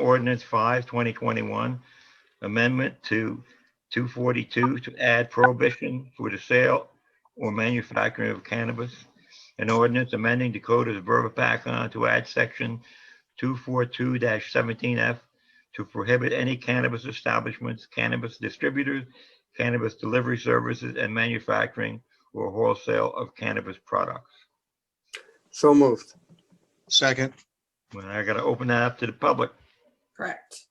Ordinance 5/2021, amendment to 242 to add prohibition for the sale or manufacturing of cannabis. An ordinance amending the Code of the Borough of Hopatcong to add section 242-17F to prohibit any cannabis establishments, cannabis distributors, cannabis delivery services, and manufacturing or wholesale of cannabis products. So moved. Second. Well, I got to open that up to the public. Correct.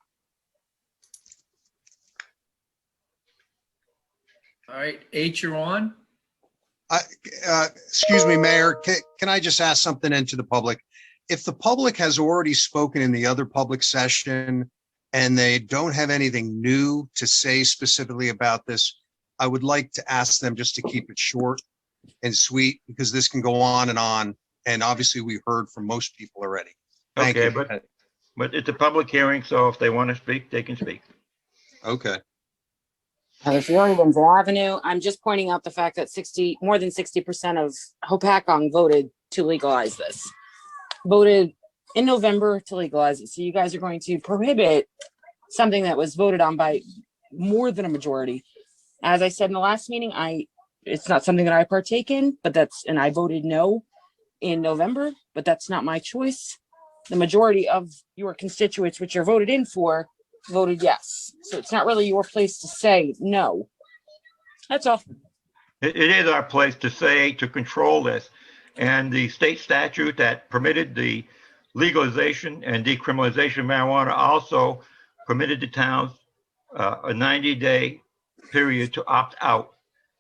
All right, H, you're on. Excuse me, Mayor, can I just ask something into the public? If the public has already spoken in the other public session and they don't have anything new to say specifically about this, I would like to ask them just to keep it short and sweet, because this can go on. And obviously we heard from most people already. Thank Okay, you. but it's a public hearing, so if they want to speak, they can speak. Okay. If you're on Windsor Avenue, I'm just pointing out the fact that more than 60% of Hopatcong voted to legalize this. Voted in November to legalize it. So you guys are going to prohibit something that was voted on by more than a majority. As I said in the last meeting, it's not something that I partake in, and I voted no in November, but that's not my choice. The majority of your constituents, which you're voted in for, voted yes. So it's not really your place to say no. That's all. It is our place to say, to control this. And the state statute that permitted the legalization and decriminalization of marijuana also permitted the towns a 90-day period to opt out,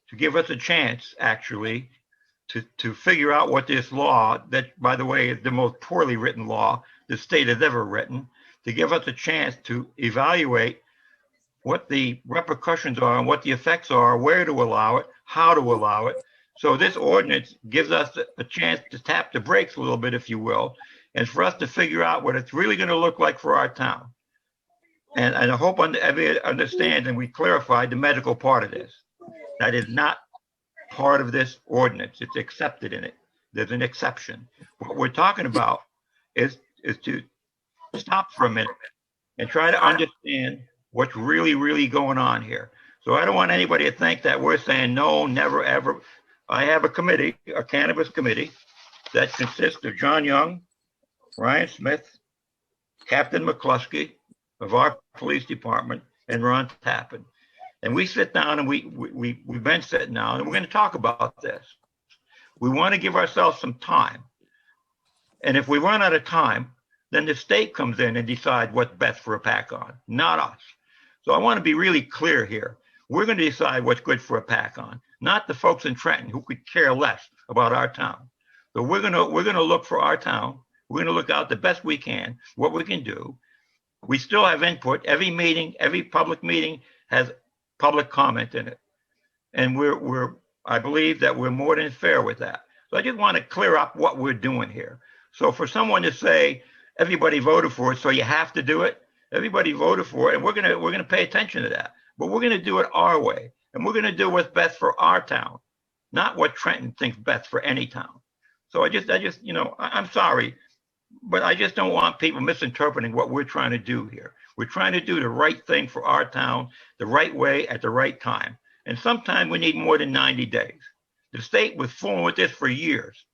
to give us a chance, actually, to figure out what this law, that, by the way, is the most poorly written law the state has ever written, to give us a chance to evaluate what the repercussions are and what the effects are, where to allow it, how to allow it. So this ordinance gives us a chance to tap the brakes a little bit, if you will, and for us to figure out what it's really going to look like for our town. And I hope everybody understands and we clarified the medical part of this. That is not part of this ordinance. It's accepted in it. There's an exception. What we're talking about is to stop for a minute and try to understand what's really, really going on here. So I don't want anybody to think that we're saying no, never, ever. I have a committee, a cannabis committee, that consists of John Young, Ryan Smith, Captain McCluskey of our police department, and Ron Tappan. And we sit down and we've been sitting down and we're going to talk about this. We want to give ourselves some time. And if we run out of time, then the state comes in and decides what's best for Hopatcong, not us. So I want to be really clear here. We're going to decide what's good for Hopatcong, not the folks in Trenton who could care less about our town. So we're going to look for our town. We're going to look out the best we can, what we can do. We still have input. Every meeting, every public meeting has public comment in it. And I believe that we're more than fair with that. So I just want to clear up what we're doing here. So for someone to say, everybody voted for it, so you have to do it. Everybody voted for it, and we're gonna pay attention to that. But we're gonna do it our way, and we're gonna do what's best for our town, not what Trenton thinks best for any town. So I just, I'm sorry, but I just don't want people misinterpreting what we're trying to do here. We're trying to do the right thing for our town, the right way at the right time. And sometimes we need more than 90 days. The state was fooling with this for years,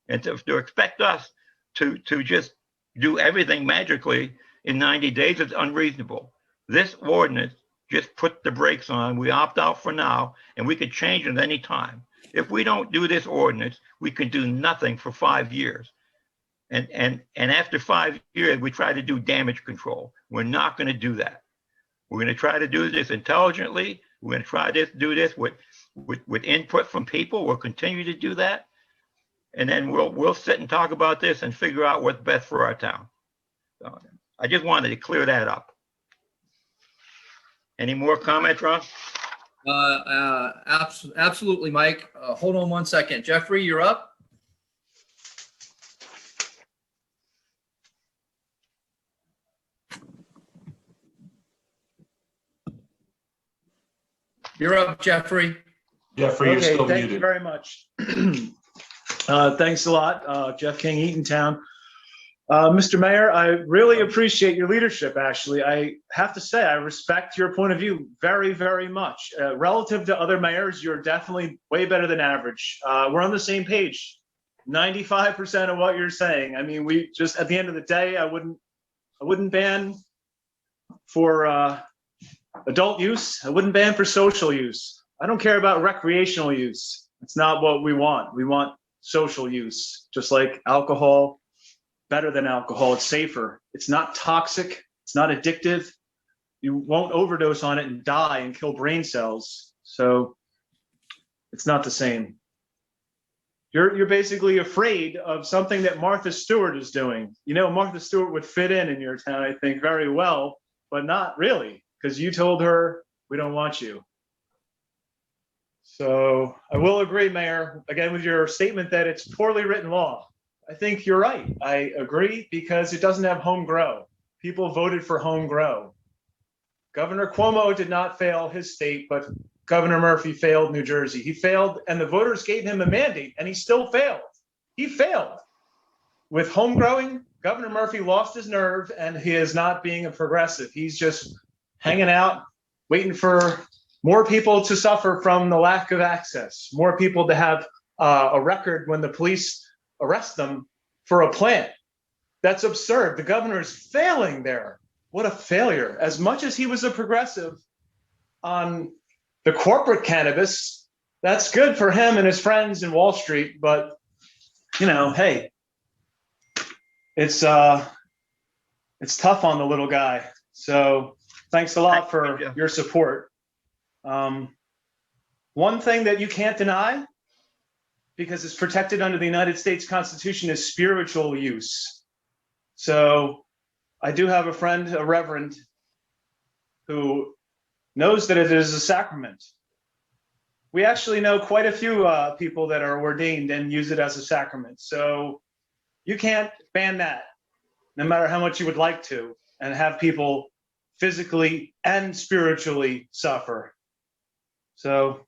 and to expect us to just do everything magically in 90 days is unreasonable. This ordinance just put the brakes on. We opt out for now, and we could change it at any time. If we don't do this ordinance, we can do nothing for 5 years. And after 5 years, we try to do damage control. We're not going to do that. We're going to try to do this intelligently. We're going to try to do this with input from people. We'll continue to do that. And then we'll sit and talk about this and figure out what's best for our town. So I just wanted to clear that up. Any more comments, Ron? Absolutely, Mike. Hold on one second. Jeffrey, you're up. You're up, Jeffrey. Jeffrey, you're still Thank you muted. very much. Thanks a lot. Jeff King, Eatontown. Mr. Mayor, I really appreciate your leadership, actually. I have to say, I respect your point of view very, very much. Relative to other mayors, you're definitely way better than average. We're on the same page. 95% of what you're saying. I mean, we just, at the end of the day, I wouldn't ban for adult use. I wouldn't ban for social use. I don't care about recreational use. It's not what we want. We want social use, just like alcohol. Better than alcohol. It's safer. It's not toxic. It's not addictive. You won't overdose on it and die and kill brain cells. So it's not the same. You're basically afraid of something that Martha Stewart is doing. You know, Martha Stewart would fit in your town, I think, very well, but not really, because you told her we don't want you. So I will agree, Mayor, again, with your statement that it's poorly written law. I think you're right. I agree because it doesn't have home grow. People voted for home grow. Governor Cuomo did not fail his state, but Governor Murphy failed New Jersey. He failed, and the voters gave him a mandate, and he still failed. He failed. With home growing, Governor Murphy lost his nerve, and he is not being a progressive. He's just hanging out, waiting for more people to suffer from the lack of access, more people to have a record when the police arrest them for a plant. That's absurd. The governor is failing there. What a failure. As much as he was a progressive on the corporate cannabis, that's good for him and his friends in Wall Street. But, you know, hey, it's tough on the little guy. So thanks a lot for your support. One thing that you can't deny, because it's protected under the United States Constitution, is spiritual use. So I do have a friend, a reverend, who knows that it is a sacrament. We actually know quite a few people that are ordained and use it as a sacrament. So you can't ban that, no matter how much you would like to, and have people physically and spiritually suffer. So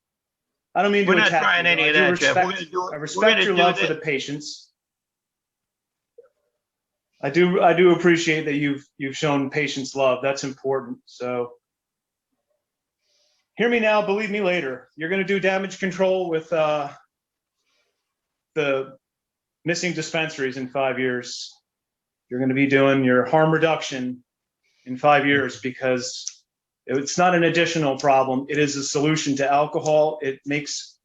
I don't mean to attack. We're not trying any of that, Jeff. I respect your love for the patients. I do appreciate that you've shown patients love. That's important. So hear me now, believe me later. You're going to do damage control with the missing dispensaries in 5 years. You're going to be doing your harm reduction in 5 years, because it's not an additional problem. It is a solution to alcohol. It makes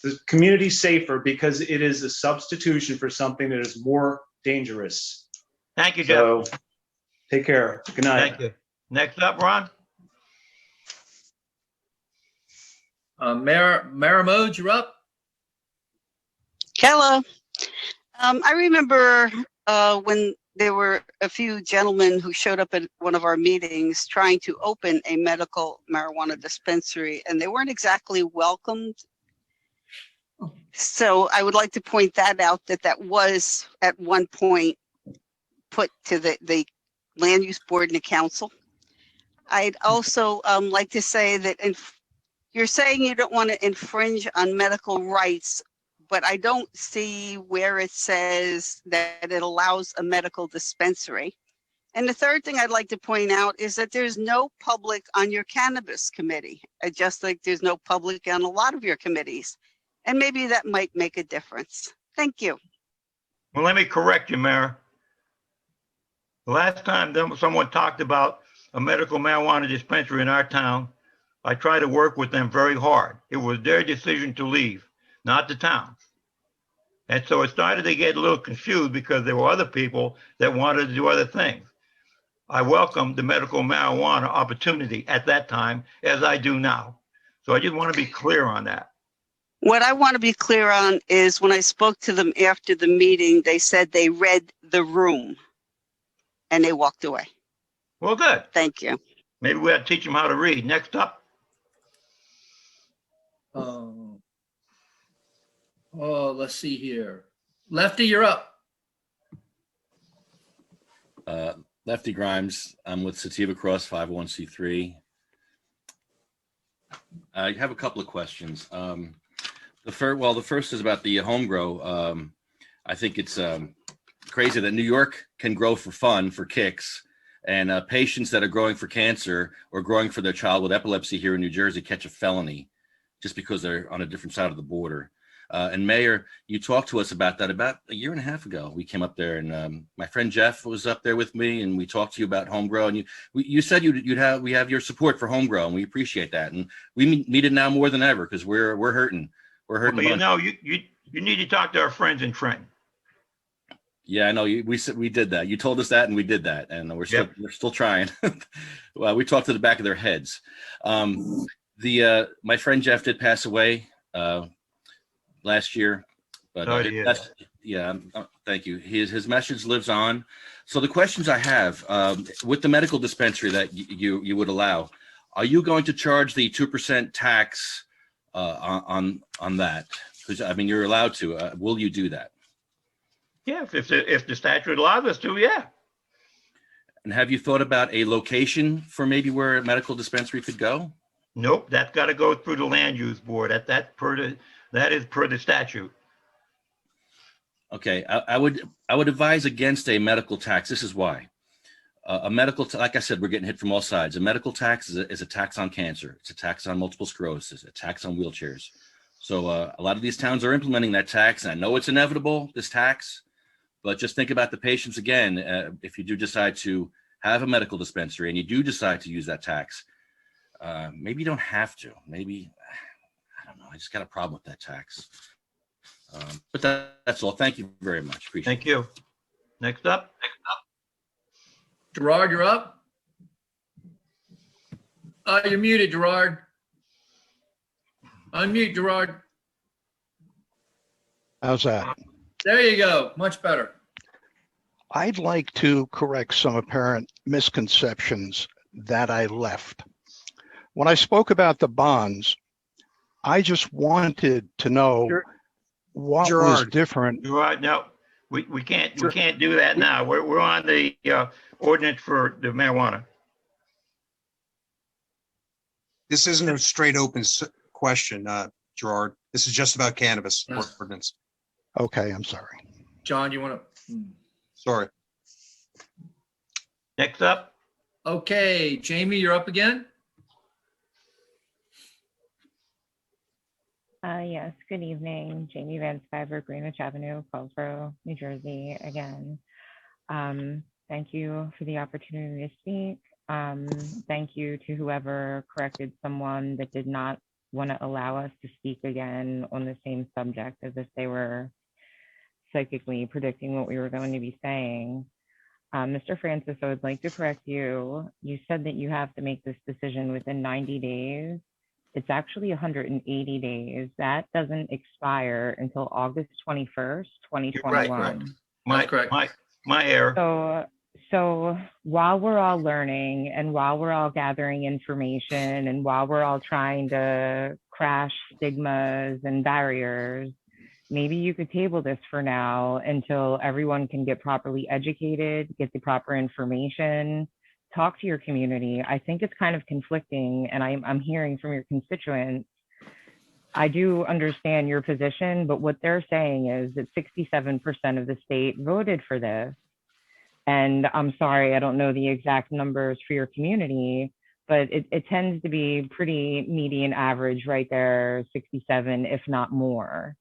the community safer because it is a substitution for something that is more dangerous. Thank you, Jeff. So take care. Good night. Thank you. Next up, Ron. Mayor Mode, you're up. Hello. I remember when there were a few gentlemen who showed up at one of our meetings trying to open a medical marijuana dispensary, and they weren't exactly welcomed. So I would like to point that out, that was at one point put to the land use board and the council. I'd also like to say that you're saying you don't want to infringe on medical rights, but I don't see where it says that it allows a medical dispensary. And the third thing I'd like to point out is that there's no public on your cannabis committee, just like there's no public on a lot of your committees. And maybe that might make a difference. Thank you. Well, let me correct you, Mayor. The last time someone talked about a medical marijuana dispensary in our town, I tried to work with them very hard. It was their decision to leave, not the town. And so it started to get a little confused because there were other people that wanted to do other things. I welcomed the medical marijuana opportunity at that time, as I do now. So I just want to be clear on that. What I want to be clear on is when I spoke to them after the meeting, they said they read the room and they walked away. Well, good. Thank you. Maybe we ought to teach them how to read. Next up. Let's see here. Lefty, you're up. Lefty Grimes. I'm with Sativa Cross 501c3. I have a couple of questions. The first is about the home grow. I think it's crazy that New York can grow for fun, for kicks, and patients that are growing for cancer or growing for their child with epilepsy here in New Jersey catch a felony just because they're on a different side of the border. And Mayor, you talked to us about that about a year and a half ago. We came up there, and my friend Jeff was up there with me, and we talked to you about homegrown. And you said we have your support for homegrown. We appreciate that, and we need it now more than ever because we're hurting. We're hurting. Well, you know, you need to talk to our friends in Trenton. Yeah, I know. We did that. You told us that, and we did that, and we're still trying. Well, we talked to the back of their heads. My friend Jeff did pass away last year, but thank you. His message lives on. So the questions I have with the medical dispensary that you would allow, are you going to charge the 2% tax on that? Because I mean, you're allowed to. Will you do that? Yeah, if the statute allows us to, yeah. And have you thought about a location for maybe where a medical dispensary could go? Nope, that's got to go through the land use board. That is per the statute. Okay, I would advise against a medical tax. This is why. Like I said, we're getting hit from all sides. A medical tax is a tax on cancer. It's a tax on multiple sclerosis, a tax on wheelchairs. So a lot of these towns are implementing that tax. And I know it's inevitable, this tax, but just think about the patients again. If you do decide to have a medical dispensary and you do decide to use that tax, maybe you don't have to. Maybe, I don't know. I just got a problem with that tax. But that's all. Thank you very much. Appreciate it. Thank you. Next up. Gerard, you're up. You're muted, Gerard. Unmute, Gerard. How's that? There you go. Much better. I'd like to correct some apparent misconceptions that I left. When I spoke about the bonds, I just wanted to know what was different. Gerard, no, we can't do that now. We're on the ordinance for the marijuana. This isn't a straight open question, Gerard. This is just about cannabis ordinance. Okay, I'm sorry. John, you want to? Sorry. Next up. Okay, Jamie, you're up again. Yes, good evening. Jamie Van Skyver, Greenwich Avenue, Borough, New Jersey, again. Thank you for the opportunity to speak. Thank you to whoever corrected someone that did not want to allow us to speak again on the same subject as if they were psychically predicting what we were going to be saying. Mr. Francis, I would like to correct you. You said that you have to make this decision within 90 days. It's actually 180 days. That doesn't expire until August 21st, 2021. My error. So while we're all learning and while we're all gathering information and while we're all trying to crash stigmas and barriers, maybe you could table this for now until everyone can get properly educated, get the proper information, talk to your community. I think it's kind of conflicting, and I'm hearing from your constituents. I do understand your position, but what they're saying is that 67% of the state voted for this. And I'm sorry, I don't know the exact numbers for your community, but it tends to be pretty median average right there, 67, if not more.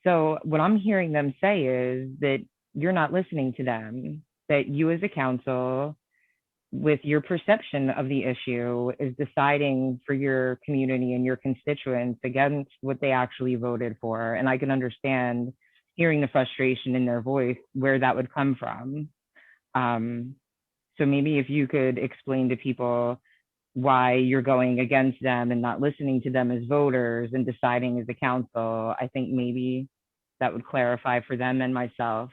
So what I'm hearing them say is that you're not listening to them, that you as a council, with your perception of the issue, is deciding for your community and your constituents against what they actually voted for. And I can understand hearing the frustration in their voice, where that would come from. So maybe if you could explain to people why you're going against them and not listening to them as voters and deciding as a council, I think maybe that would clarify for them and myself.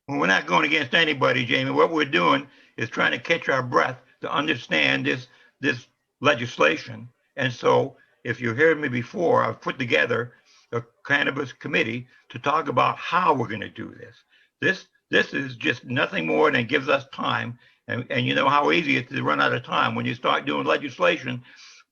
Well, we're not going against anybody, Jamie. What we're doing is trying to catch our breath to understand this legislation. And so if you heard me before, I've put together a cannabis committee to talk about how we're going to do this. This is just nothing more than gives us time. And you know how easy it is to run out of time when you start doing legislation.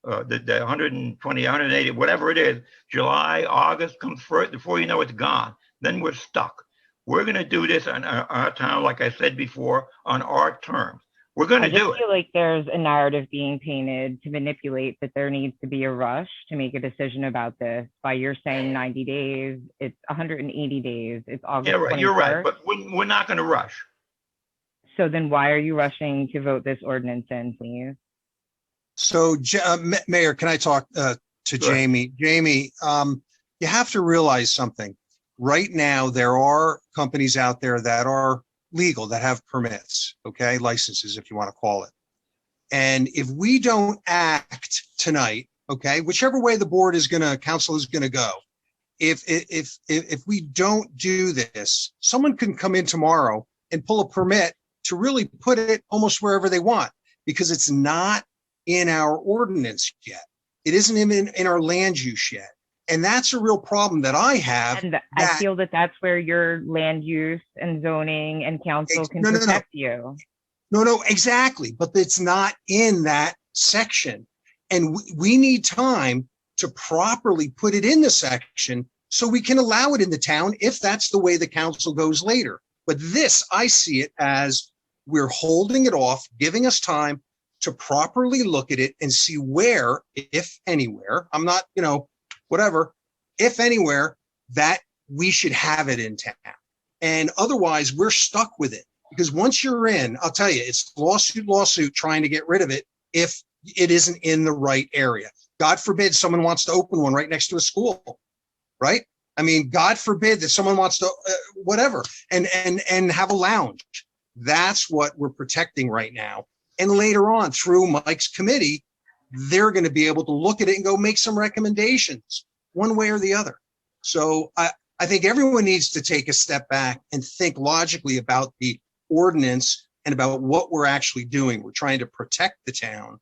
The 120, 180, whatever it is, July, August comes first. Before you know it's gone. then we're stuck. We're going to do this on our town, like I said before, on our terms. We're going I to just do it. feel like there's a narrative being painted to manipulate that there needs to be a rush to make a decision about this. By you're saying 90 days, it's 180 days, it's August Yeah, right. 21st. You're right, but we're not going to rush. So then why are you rushing to vote this ordinance in, please? So, Mayor, can I talk to Sure. Jamie? Jamie, you have to realize something. Right now, there are companies out there that are legal, that have permits, okay, licenses, if you want to call it. And if we don't act tonight, okay, whichever way the board is gonna, council is gonna go, if we don't do this, someone can come in tomorrow and pull a permit to really put it almost wherever they want, because it's not in our ordinance yet. It isn't in our land use yet. And that's a real problem that I have. And I feel that that's where your land use and zoning and council can protect you. No, exactly. But it's not in that section. And we need time to properly put it in the section so we can allow it in the town if that's the way the council goes later. But this, I see it as we're holding it off, giving us time to properly look at it and see where, if anywhere, I'm not, whatever, if anywhere, that we should have it in town. And otherwise, we're stuck with it. Because once you're in, I'll tell you, it's lawsuit trying to get rid of it if it isn't in the right area. God forbid someone wants to open one right next to a school, right? I mean, God forbid that someone wants to, whatever, and have a lounge. That's what we're protecting right now. And later on, through Mike's committee, they're going to be able to look at it and go make some recommendations one way or the other. So I think everyone needs to take a step back and think logically about the ordinance and about what we're actually doing. We're trying to protect the town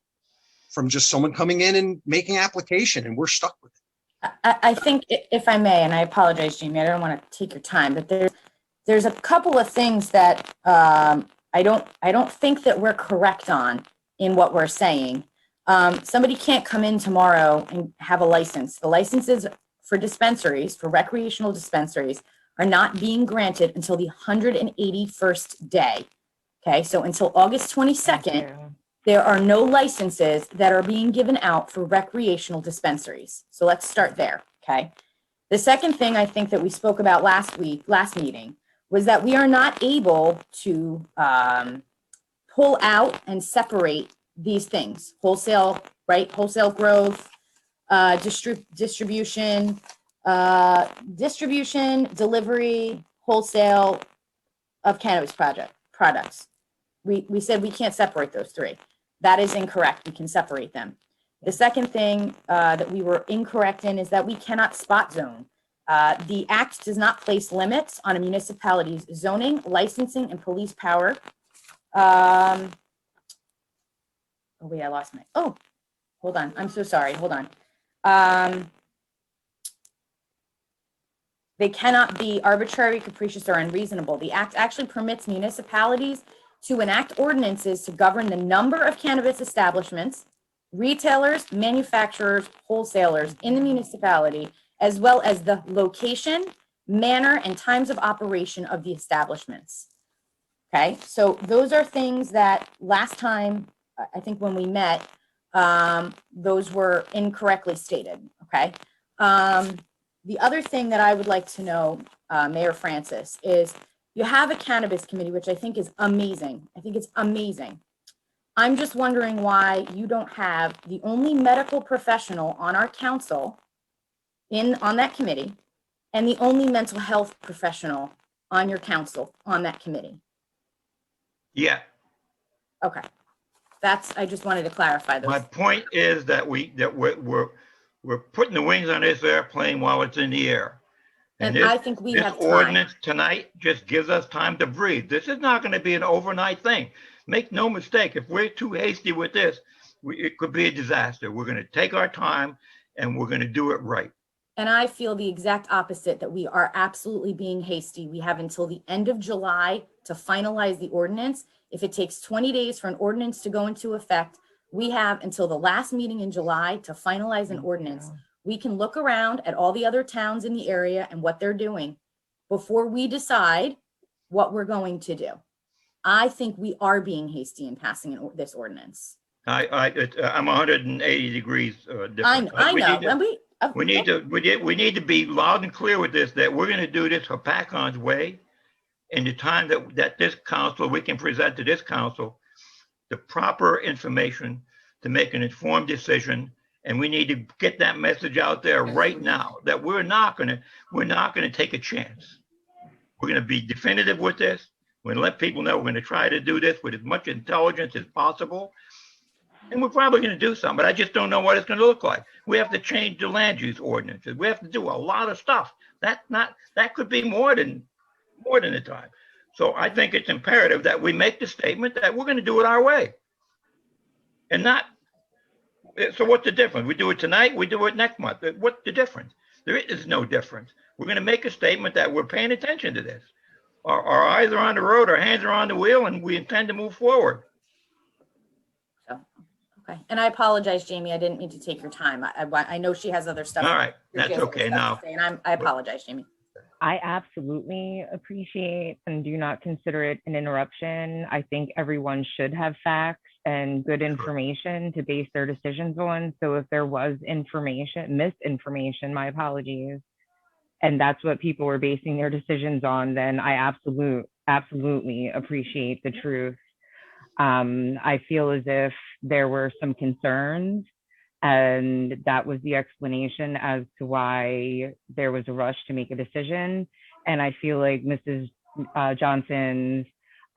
from just someone coming in and making application, and we're stuck with it. I think, if I may, and I apologize, Jamie, I don't want to take your time, but there's a couple of things that I don't think that we're correct on in what we're saying. Somebody can't come in tomorrow and have a license. The licenses for dispensaries, for recreational dispensaries, are not being granted until the 181st day. Okay, so until August 22nd, there are no licenses that are being given out for recreational dispensaries. So let's start there, okay? The second thing I think that we spoke about last meeting, was that we are not able to pull out and separate these things. Wholesale, right? Wholesale growth, distribution, delivery, wholesale of cannabis products. We said we can't separate those three. That is incorrect. We can separate them. The second thing that we were incorrect in is that we cannot spot zone. The act does not place limits on a municipality's zoning, licensing, and police power. Oh wait, I lost my, hold on. I'm so sorry. Hold on. They cannot be arbitrary, capricious, or unreasonable. The act actually permits municipalities to enact ordinances to govern the number of cannabis establishments, retailers, manufacturers, wholesalers in the municipality, as well as the location, manner, and times of operation of the establishments. Okay, so those are things that last time, I think when we met, those were incorrectly stated, okay? The other thing that I would like to know, Mayor Francis, is you have a cannabis committee, which I think is amazing. I think it's amazing. I'm just wondering why you don't have the only medical professional on our council on that committee and the only mental health professional on your council on that committee. Yeah. Okay. I just wanted to clarify those. My point is that we're putting the wings on this airplane while it's in the air. And this, I think we have this time. ordinance tonight just gives us time to breathe. This is not going to be an overnight thing. Make no mistake, if we're too hasty with this, it could be a disaster. We're going to take our time and we're going to do it right. And I feel the exact opposite, that we are absolutely being hasty. We have until the end of July to finalize the ordinance. If it takes 20 days for an ordinance to go into effect, we have until the last meeting in July to finalize an ordinance. We can look around at all the other towns in the area and what they're doing before we decide what we're going to do. I think we are being hasty in passing this ordinance. I'm 180 degrees different. I know. We need to be loud and clear with this, that we're going to do this Hopatcong's way. In the time that this council, we can present to this council the proper information to make an informed decision. And we need to get that message out there right now that we're not going to take a chance. We're going to be definitive with this. We're going to let people know we're going to try to do this with as much intelligence as possible. And we're probably going to do something, but I just don't know what it's going to look like. We have to change the land use ordinances. We have to do a lot of stuff. That could be more than a time. So I think it's imperative that we make the statement that we're going to do it our way. And not, so what's the difference? We do it tonight, we do it next month. What's the difference? There is no difference. We're going to make a statement that we're paying attention to this. Our eyes are on the road, our hands are on the wheel, and we intend to move forward. Okay. And I apologize, Jamie. I didn't mean to take your time. I know she has other stuff. All right. That's okay now. And I apologize, Jamie. I absolutely appreciate and do not consider it an interruption. I think everyone should have facts and good information to base their decisions on. So if there was misinformation, my apologies, and that's what people were basing their decisions on, then I absolutely appreciate the truth. I feel as if there were some concerns, and that was the explanation as to why there was a rush to make a decision. And I feel like Mrs. Johnson's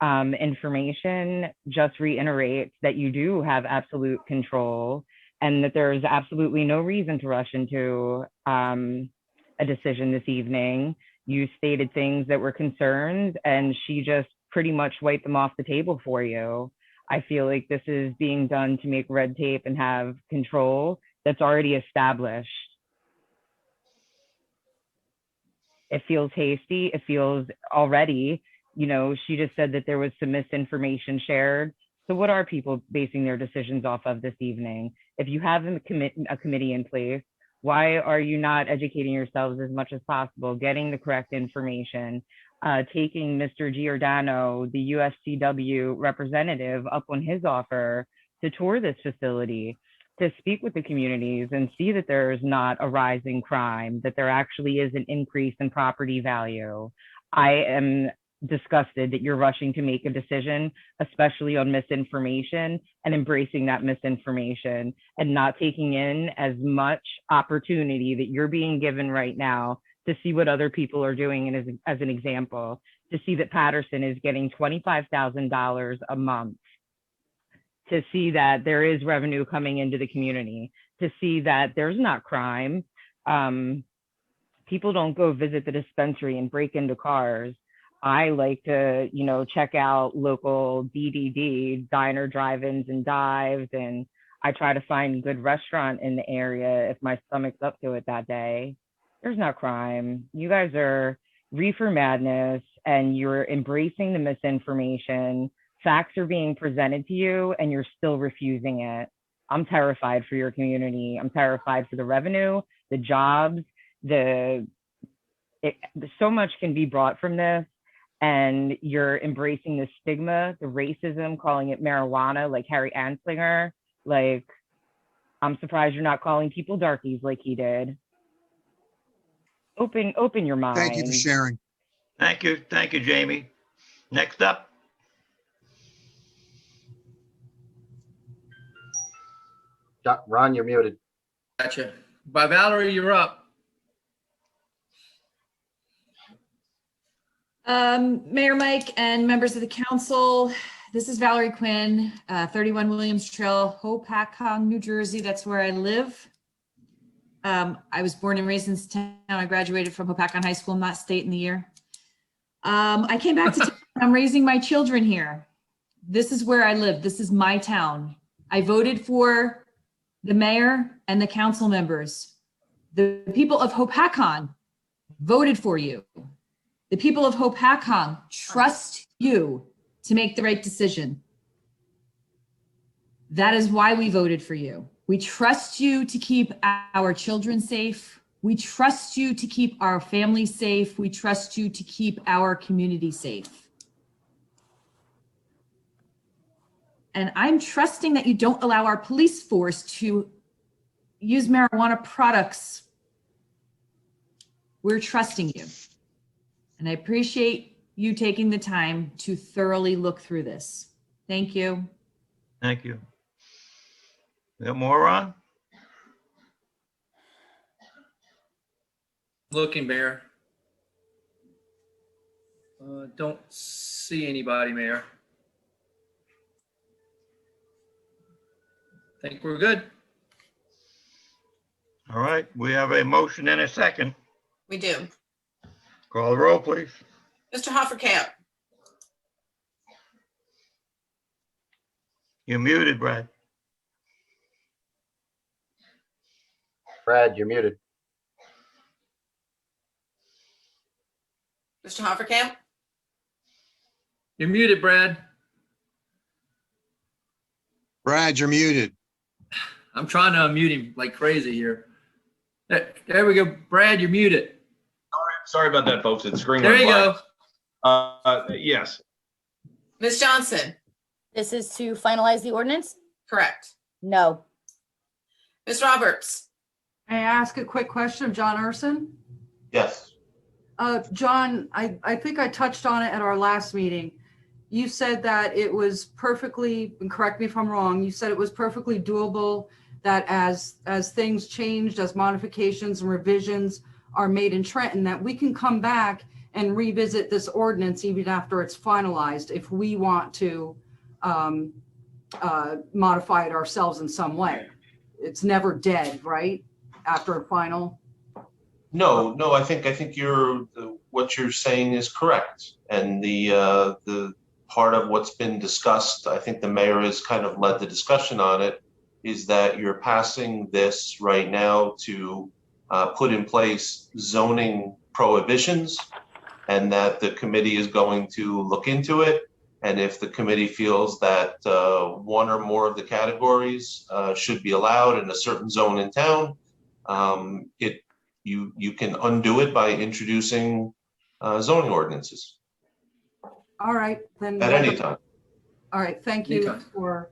information just reiterates that you do have absolute control and that there's absolutely no reason to rush into a decision this evening. You stated things that were concerns, and she just pretty much wiped them off the table for you. I feel like this is being done to make red tape and have control that's already established. It feels hasty. It feels already, she just said that there was some misinformation shared. So what are people basing their decisions off of this evening? If you have a committee in place, why are you not educating yourselves as much as possible, getting the correct information, taking Mr. Giordano, the USCW representative, up on his offer to tour this facility, to speak with the communities and see that there is not a rising crime, that there actually is an increase in property value. I am disgusted that you're rushing to make a decision, especially on misinformation, and embracing that misinformation and not taking in as much opportunity that you're being given right now to see what other people are doing. And as an example, to see that Patterson is getting $25,000 a month, to see that there is revenue coming into the community, to see that there's not crime. People don't go visit the dispensary and break into cars. I like to, check out local DDD, diner, drive-ins and dives, and I try to find a good restaurant in the area if my stomach's up to it that day. There's not crime. You guys are reefer madness, and you're embracing the misinformation. Facts are being presented to you, and you're still refusing it. I'm terrified for your community. I'm terrified for the revenue, the jobs, so much can be brought from this. And you're embracing the stigma, the racism, calling it marijuana, like Harry Anslinger. Like, I'm surprised you're not calling people darkies like he did. Open your mind. Thank you for sharing. Thank you, Jamie. Next up. Ron, you're muted. Gotcha. By Valerie, you're up. Mayor Mike and members of the council, this is Valerie Quinn, 31 Williams Trail, Hopatcong, New Jersey. That's where I live. I was born and raised in this town. I graduated from Hopatcong High School, not state in the year. I came back to town. I'm raising my children here. This is where I live. This is my town. I voted for the mayor and the council members. The people of Hopatcong voted for you. The people of Hopatcong trust you to make the right decision. That is why we voted for you. We trust you to keep our children safe. We trust you to keep our families safe. We trust you to keep our community safe. And I'm trusting that you don't allow our police force to use marijuana products. We're trusting you. And I appreciate you taking the time to thoroughly look through this. Thank you. Thank you. We got more, Ron? Looking, Mayor. Don't see anybody, Mayor. Think we're good. All right, we have a motion and a second. We do. Call the roll, please. Mr. Hoppercamp, You're muted, Brad. Brad, you're muted. Mr. Hoppercamp, You're muted, Brad. Brad, you're muted. I'm trying to unmute him like crazy here. There we go. Brad, you're muted. Sorry about that, folks. It's screen. There you go. Yes. Ms. Johnson, This is to finalize the ordinance? correct. No. Ms. Roberts, May I ask a quick question of John Urson? Yes. John, I think I touched on it at our last meeting. You said that it was perfectly, and correct me if I'm wrong, you said it was perfectly doable, that as things changed, as modifications and revisions are made in Trenton, that we can come back and revisit this ordinance even after it's finalized if we want to modify it ourselves in some way. It's never dead, right? After a final? No, I think what you're saying is correct. And the part of what's been discussed, I think the mayor has kind of led the discussion on it, is that you're passing this right now to put in place zoning prohibitions, and that the committee is going to look into it. And if the committee feels that one or more of the categories should be allowed in a certain zone in town, you can undo it by introducing zoning ordinances All right, then. at any time. All right, thank you Anytime. for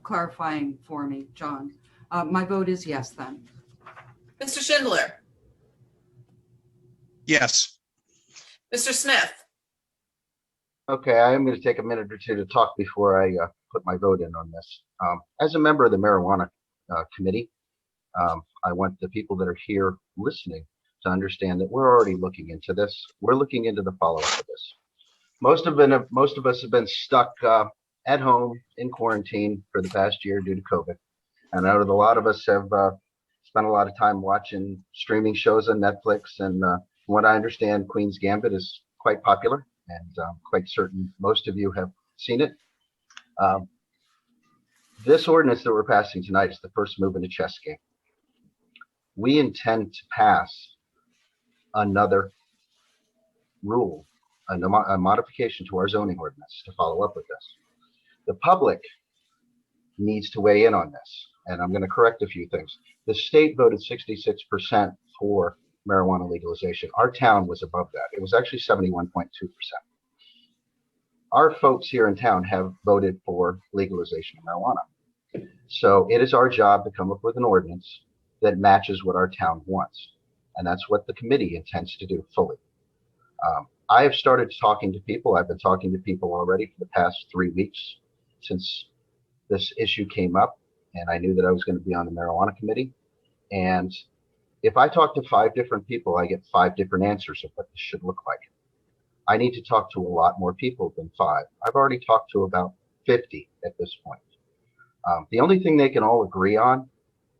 clarifying for me, John. My vote is yes then. Mr. Schindler, Yes. Mr. Smith, Okay, I am going to take a minute or two to talk before I put my vote in on this. As a member of the marijuana committee, I want the people that are here listening to understand that we're already looking into this. We're looking into the follow-up of this. Most of us have been stuck at home in quarantine for the past year due to COVID. And I know that a lot of us have spent a lot of time watching streaming shows on Netflix. And from what I understand, Queen's Gambit is quite popular, and I'm quite certain most of you have seen it. This ordinance that we're passing tonight is the first move in a chess game. We intend to pass another rule, a modification to our zoning ordinance to follow up with this. The public needs to weigh in on this, and I'm going to correct a few things. The state voted 66% for marijuana legalization. Our town was above that. It was actually 71.2%. Our folks here in town have voted for legalization of marijuana. So it is our job to come up with an ordinance that matches what our town wants. And that's what the committee intends to do fully. I have started talking to people. I've been talking to people already for the past 3 weeks since this issue came up, and I knew that I was going to be on the marijuana committee. And if I talk to 5 different people, I get 5 different answers of what this should look like. I need to talk to a lot more people than 5. I've already talked to about 50 at this point. The only thing they can all agree on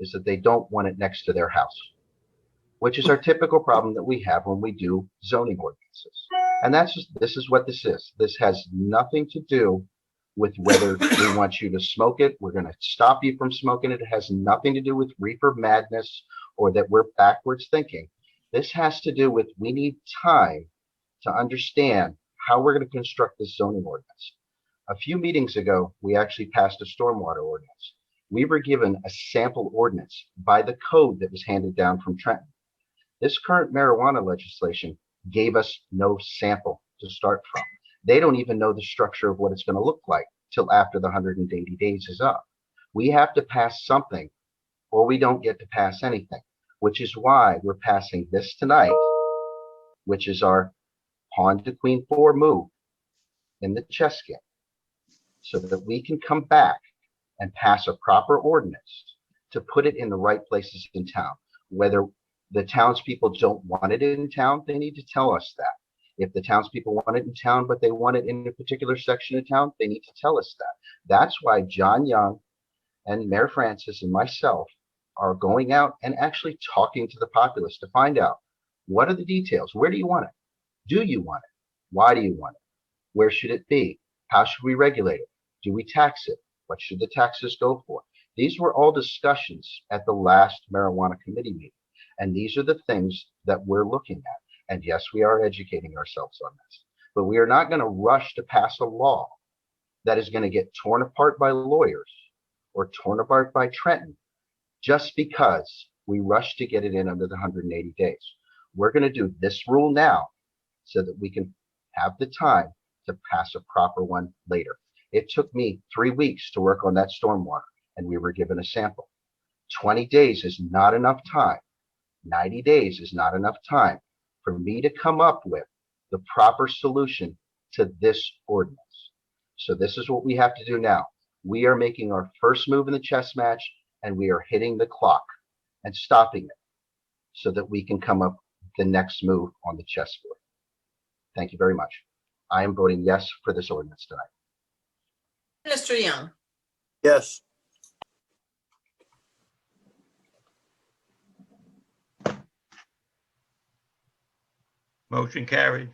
is that they don't want it next to their house, which is our typical problem that we have when we do zoning ordinances. And this is what this is. This has nothing to do with whether we want you to smoke it. We're going to stop you from smoking it. It has nothing to do with reefer madness or that we're backwards thinking. This has to do with we need time to understand how we're going to construct this zoning ordinance. A few meetings ago, we actually passed a stormwater ordinance. We were given a sample ordinance by the code that was handed down from Trenton. This current marijuana legislation gave us no sample to start from. They don't even know the structure of what it's going to look like till after the 180 days is up. We have to pass something or we don't get to pass anything, which is why we're passing this tonight, which is our pawn to queen 4 move in the chess game, so that we can come back and pass a proper ordinance to put it in the right places in town. Whether the townspeople don't want it in town, they need to tell us that. If the townspeople want it in town, but they want it in a particular section of town, they need to tell us that. That's why John Young and Mayor Francis and myself are going out and actually talking to the populace to find out what are the details. Where do you want it? Do you want it? Why do you want it? Where should it be? How should we regulate it? Do we tax it? What should the taxes go for? These were all discussions at the last marijuana committee meeting. And these are the things that we're looking at. And yes, we are educating ourselves on this, but we are not going to rush to pass a law that is going to get torn apart by lawyers or torn apart by Trenton just because we rush to get it in under the 180 days. We're going to do this rule now so that we can have the time to pass a proper one later. It took me 3 weeks to work on that stormwater, and we were given a sample. 20 days is not enough time. 90 days is not enough time for me to come up with the proper solution to this ordinance. So this is what we have to do now. We are making our first move in the chess match, and we are hitting the clock and stopping it so that we can come up with the next move on the chessboard. Thank you very much. I am voting yes for this ordinance tonight. Mr. Young, Yes. Motion carried.